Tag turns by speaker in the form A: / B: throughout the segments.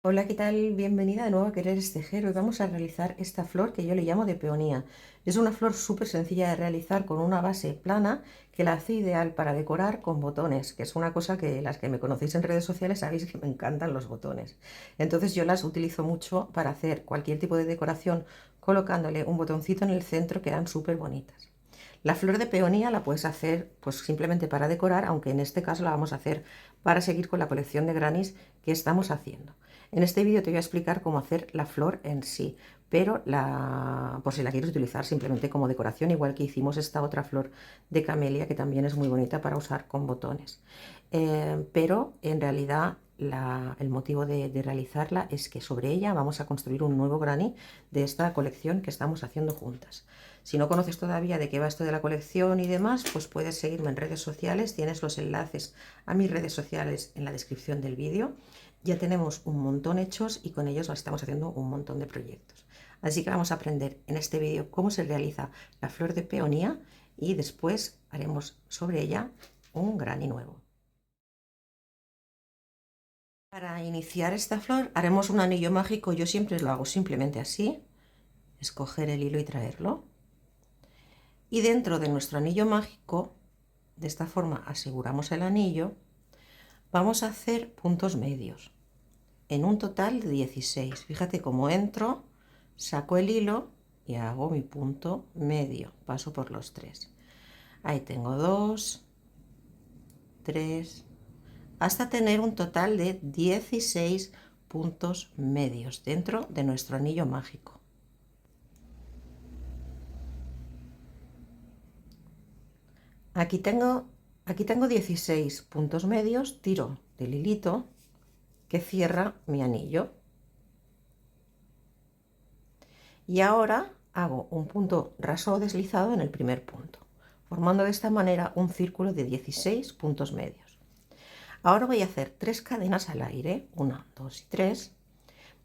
A: Hola, ¿qué tal? Bienvenida de nuevo a Querer Tejer. Hoy vamos a realizar esta flor que yo le llamo de peonía. Es una flor súper sencilla de realizar con una base plana que la hace ideal para decorar con botones, que es una cosa que las que me conocéis en redes sociales sabéis que me encantan los botones. Entonces yo las utilizo mucho para hacer cualquier tipo de decoración colocándole un botoncito en el centro, quedan súper bonitas. La flor de peonía la puedes hacer pues simplemente para decorar, aunque en este caso la vamos a hacer para seguir con la colección de grannies que estamos haciendo. En este vídeo te voy a explicar cómo hacer la flor en sí, pero por si la quieres utilizar simplemente como decoración, igual que hicimos esta otra flor de camelia que también es muy bonita para usar con botones. Pero en realidad el motivo de realizarla es que sobre ella vamos a construir un nuevo granny de esta colección que estamos haciendo juntas. Si no conoces todavía de qué va esto de la colección y demás, pues puedes seguirme en redes sociales, tienes los enlaces a mis redes sociales en la descripción del vídeo. Ya tenemos un montón hechos y con ellos estamos haciendo un montón de proyectos. Así que vamos a aprender en este vídeo cómo se realiza la flor de peonía y después haremos sobre ella un granny nuevo. Para iniciar esta flor haremos un anillo mágico. Yo siempre lo hago simplemente así, escoger el hilo y traerlo. Y dentro de nuestro anillo mágico, de esta forma aseguramos el anillo, vamos a hacer puntos medios en un total de 16. Fíjate cómo entro, saco el hilo y hago mi punto medio, paso por los tres. Ahí tengo 2, 3, hasta tener un total de 16 puntos medios dentro de nuestro anillo mágico. Aquí tengo 16 puntos medios, tiro del hilito que cierra mi anillo. Y ahora hago un punto raso o deslizado en el primer punto, formando de esta manera un círculo de 16 puntos medios. Ahora voy a hacer 3 cadenas al aire, 1, 2 y 3.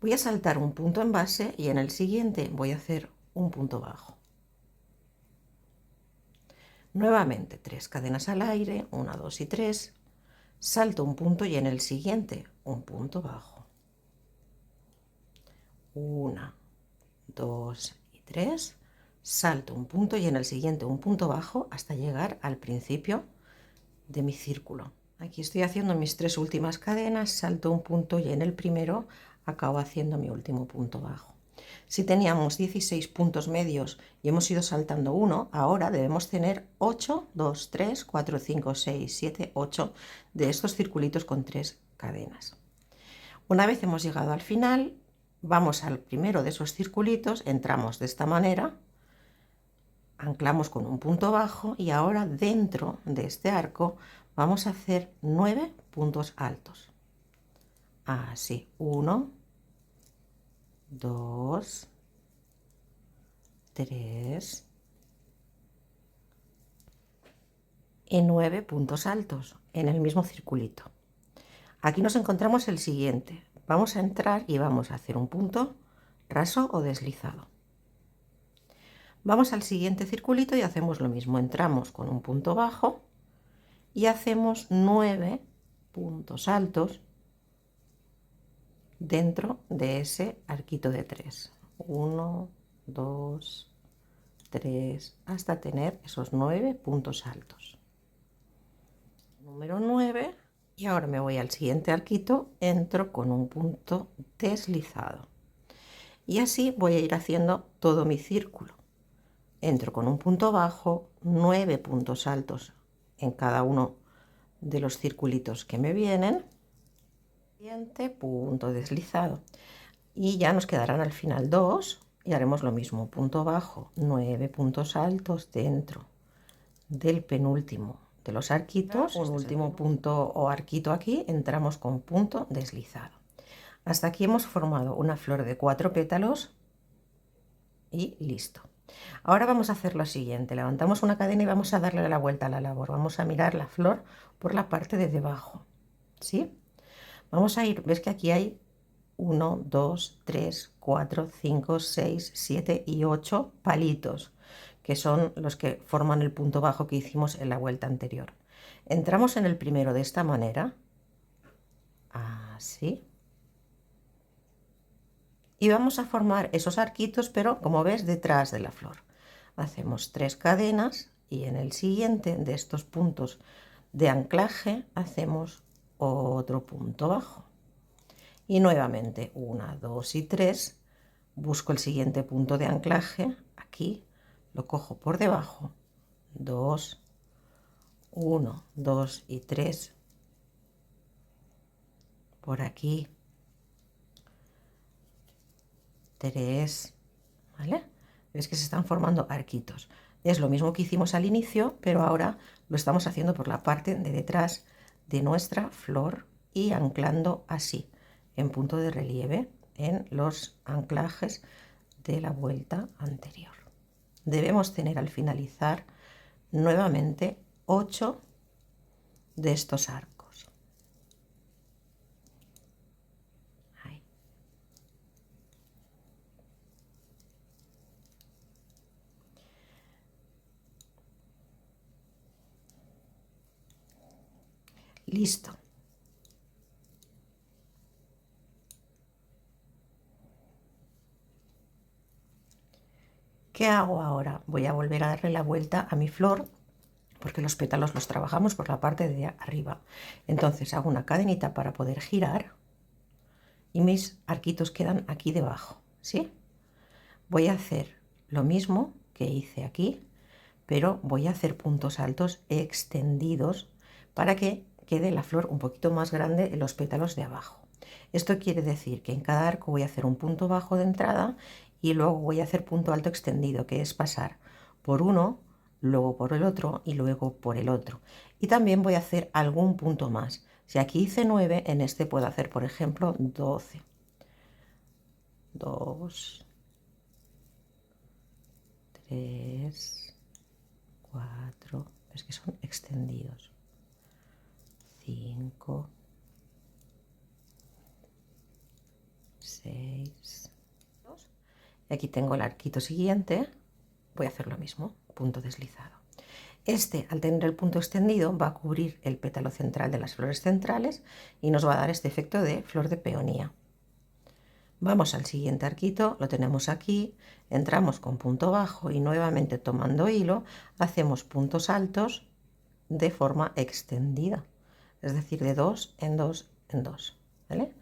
A: Voy a saltar un punto en base y en el siguiente voy a hacer un punto bajo. Nuevamente 3 cadenas al aire, 1, 2 y 3. Salto un punto y en el siguiente un punto bajo. 1, 2 y 3. Salto un punto y en el siguiente un punto bajo hasta llegar al principio de mi círculo. Aquí estoy haciendo mis 3 últimas cadenas, salto un punto y en el primero acabo haciendo mi último punto bajo. Si teníamos 16 puntos medios y hemos ido saltando uno, ahora debemos tener 8, 2, 3, 4, 5, 6, 7, 8 de estos circulitos con 3 cadenas. Una vez hemos llegado al final, vamos al primero de esos circulitos, entramos de esta manera, anclamos con un punto bajo y ahora dentro de este arco vamos a hacer 9 puntos altos. Así, 1, 2, 3 y 9 puntos altos en el mismo circulito. Aquí nos encontramos el siguiente. Vamos a entrar y vamos a hacer un punto raso o deslizado. Vamos al siguiente circulito y hacemos lo mismo. Entramos con un punto bajo y hacemos 9 puntos altos dentro de ese arquito de 3. 1, 2, 3, hasta tener esos 9 puntos altos. Número 9. Y ahora me voy al siguiente arquito, entro con un punto deslizado. Y así voy a ir haciendo todo mi círculo. Entro con un punto bajo, 9 puntos altos en cada uno de los circulitos que me vienen. Siguiente punto deslizado. Y ya nos quedarán al final 2 y haremos lo mismo, punto bajo, 9 puntos altos dentro del penúltimo de los arquitos, un último punto o arquito aquí, entramos con punto deslizado. Hasta aquí hemos formado una flor de 4 pétalos y listo. Ahora vamos a hacer lo siguiente, levantamos una cadena y vamos a darle la vuelta a la labor, vamos a mirar la flor por la parte de debajo, ¿sí? Vamos a ir, ves que aquí hay 1, 2, 3, 4, 5, 6, 7 y 8 palitos, que son los que forman el punto bajo que hicimos en la vuelta anterior. Entramos en el primero de esta manera, así, Y vamos a formar esos arquitos, pero como ves, detrás de la flor. Hacemos 3 cadenas y en el siguiente de estos puntos de anclaje hacemos otro punto bajo. Y nuevamente 1, 2 y 3. Busco el siguiente punto de anclaje, aquí lo cojo por debajo, 2, 1, 2 y 3, por aquí 3, ¿vale? Ves que se están formando arquitos. Es lo mismo que hicimos al inicio, pero ahora lo estamos haciendo por la parte de detrás de nuestra flor y anclando así, en punto de relieve, en los anclajes de la vuelta anterior. Debemos tener al finalizar nuevamente 8 de estos arcos. Ahí. Listo. ¿Qué hago ahora? Voy a volver a darle la vuelta a mi flor, porque los pétalos los trabajamos por la parte de arriba. Entonces hago una cadenita para poder girar y mis arquitos quedan aquí debajo, ¿sí? Voy a hacer lo mismo que hice aquí, pero voy a hacer puntos altos extendidos para que quede la flor un poquito más grande en los pétalos de abajo. Esto quiere decir que en cada arco voy a hacer un punto bajo de entrada y luego voy a hacer punto alto extendido, que es pasar por uno, luego por el otro y luego por el otro. Y también voy a hacer algún punto más. Si aquí hice 9, en este puedo hacer, por ejemplo, 12. 2, 3, 4, es que son extendidos. 5, 6, y aquí tengo el arquito siguiente, voy a hacer lo mismo, punto deslizado. Este, al tener el punto extendido, va a cubrir el pétalo central de las flores centrales y nos va a dar este efecto de flor de peonía. Vamos al siguiente arquito, lo tenemos aquí, entramos con punto bajo y nuevamente tomando hilo, hacemos puntos altos de forma extendida, es decir, de 2 en 2 en 2, ¿vale?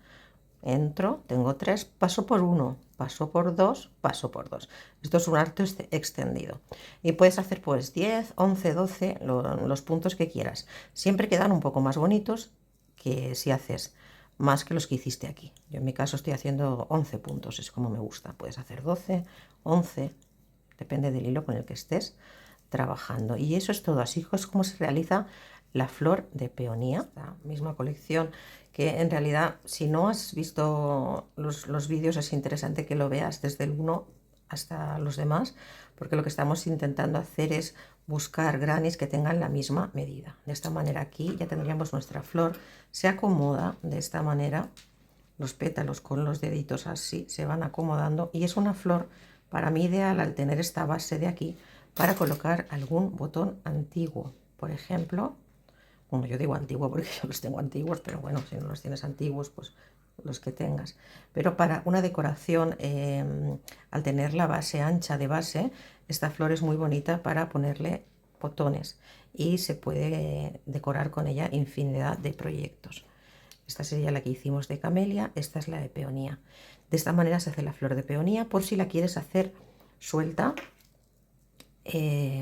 A: Entro, tengo 3, paso por 1, paso por 2, paso por 2. Esto es un arco extendido. Y puedes hacer pues 10, 11, 12, los puntos que quieras. Siempre quedan un poco más bonitos que si haces más que los que hiciste aquí. Yo en mi caso estoy haciendo 11 puntos, es como me gusta. Puedes hacer 12, 11, depende del hilo con el que estés trabajando. Y eso es todo, así es como se realiza la flor de peonía, la misma colección que en realidad si no has visto los vídeos es interesante que lo veas desde el 1 hasta los demás, porque lo que estamos intentando hacer es buscar granis que tengan la misma medida. De esta manera aquí ya tendríamos nuestra flor, se acomoda de esta manera, los pétalos con los deditos así se van acomodando y es una flor para mí ideal al tener esta base de aquí para colocar algún botón antiguo, por ejemplo. Bueno, yo digo antiguo porque yo los tengo antiguos, pero bueno, si no los tienes antiguos, pues los que tengas. Pero para una decoración, al tener la base ancha de base, esta flor es muy bonita para ponerle botones y se puede decorar con ella infinidad de proyectos. Esta sería la que hicimos de camelia, esta es la de peonía. De esta manera se hace la flor de peonía por si la quieres hacer suelta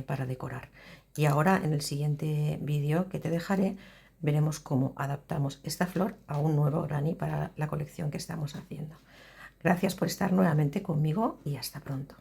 A: para decorar. Y ahora en el siguiente vídeo que te dejaré veremos cómo adaptamos esta flor a un nuevo granny para la colección que estamos haciendo. Gracias por estar nuevamente conmigo y hasta pronto.